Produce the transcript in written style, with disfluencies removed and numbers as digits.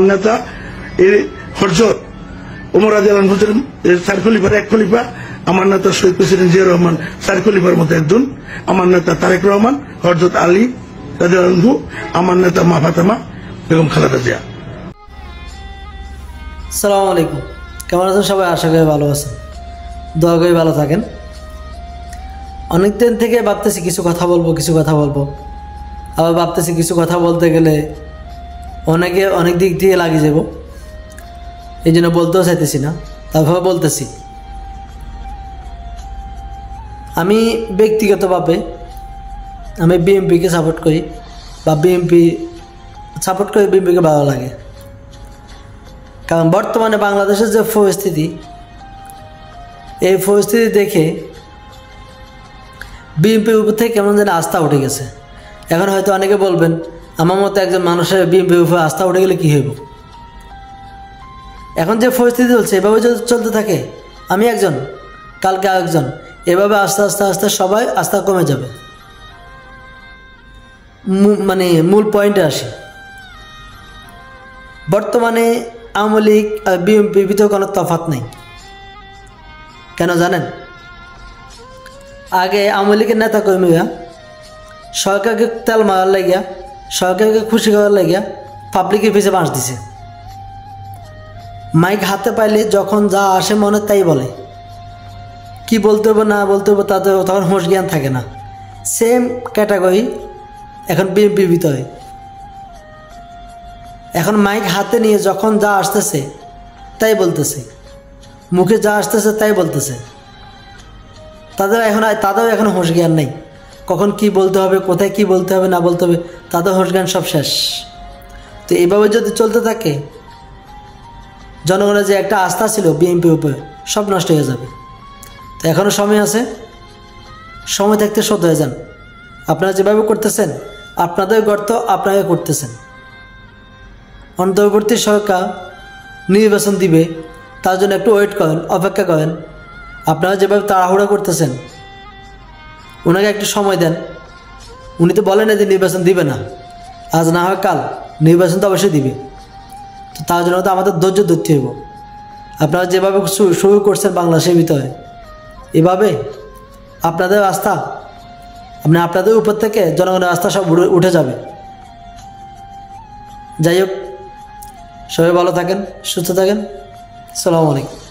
আমার নেতা এই হযরত ওমর রাদিয়াল্লাহু আনহু চার খলিফার এক খলিফা, আমার নেতা শহীদ প্রেসিডেন্ট জিয়া রহমান চার খলিফার মধ্যে একজন, আমার নেতা তারেক রহমান, হযরত আলী রাদিয়াল্লাহু আনহু, আমার নেতা মা ফাতেমা বেগম খালেদা জিয়া। আসসালামু আলাইকুম, কেমন আছেন সবাই? আশা করি ভালো আছেন, দোয়া করি ভালো থাকেন। অনেকদিন থেকে ভাবতেছি কিছু কথা বলবো, আবার ভাবতেছি কিছু কথা বলতে গেলে অনেক দিক দিয়ে লাগিয়ে যাব, এই জন্য বলতেও চাইতেছি না, তারপরে বলতেছি। আমি ব্যক্তিগতভাবে আমি বিএনপিকে সাপোর্ট করি, বা বিএনপিকে ভালো লাগে। কারণ বর্তমানে বাংলাদেশের যে পরিস্থিতি, এই পরিস্থিতি দেখে বিএনপির উপর থেকে কেমন যেন আস্থা উঠে গেছে। এখন হয়তো অনেকে বলবেন, আমার মতো একজন মানুষের বিএনপির উপর আস্থা উঠে গেলে কী হইব? এখন যে পরিস্থিতি চলছে, এভাবে যদি চলতে থাকে, আমি একজন, কালকে আরেকজন, এভাবে আস্তে আস্তে সবাই আস্থা কমে যাবে। মানে মূল পয়েন্টে আসি। বর্তমানে আওয়ামী লীগ আর বিএনপির ভিতরে কোনো তফাৎ নেই। কেন জানেন? আগে আওয়ামী লীগের নেতা কর্মীরা সরকারকে তেল মারার লাগিয়া, সরকারকে খুশি করার লাগিয়া পাবলিকের পিছিয়ে বাঁশ দিছে। মাইক হাতে পাইলে যখন যা আসে মনে তাই বলে, কি বলতে হবে না বলতে হবে তাদের তখন হোশ জ্ঞান থাকে না। সেম ক্যাটাগরি এখন বিএনপির ভিতরে। এখন মাইক হাতে নিয়ে যখন যা আসতেছে তাই বলতেছে, মুখে যা আসতেছে তাই বলতেছে। তাদের এখন হোশ জ্ঞান নেই, কখন কি বলতে হবে, কোথায় কি বলতে হবে না বলতে হবে, তাদের হোশ জ্ঞান সব শেষ। তো এইভাবে যদি চলতে থাকে, জনগণের যে একটা আস্থা ছিল বিএনপির উপরে, সব নষ্ট হয়ে যাবে। তো এখনও সময় আছে, সময় থাকতে শোধ হয়ে যান। আপনারা যেভাবে করতেছেন, আপনাদের গর্ত আপনারা করতেছেন। অন্তর্বর্তী সরকার নির্বাচন দিবে, তার জন্য একটু ওয়েট করেন, অপেক্ষা করেন। আপনারা যেভাবে তাড়াহুড়া করতেছেন, ওনাকে একটু সময় দেন। উনি তো বলেন না যে নির্বাচন দিবে না, আজ না হয় কাল নির্বাচন তো অবশ্যই দিবে। তো তার জন্য তো আমাদের ধৈর্য ধরতে হইব। আপনারা যেভাবে শুরু করছেন বাংলাদেশের ভিতরে, এভাবে আপনাদের আস্থা, আপনাদের উপর থেকে জনগণের আস্থা সব উঠে যাবে। যাই হোক, সবাই ভালো থাকেন, সুস্থ থাকেন। আসসালামু আলাইকুম।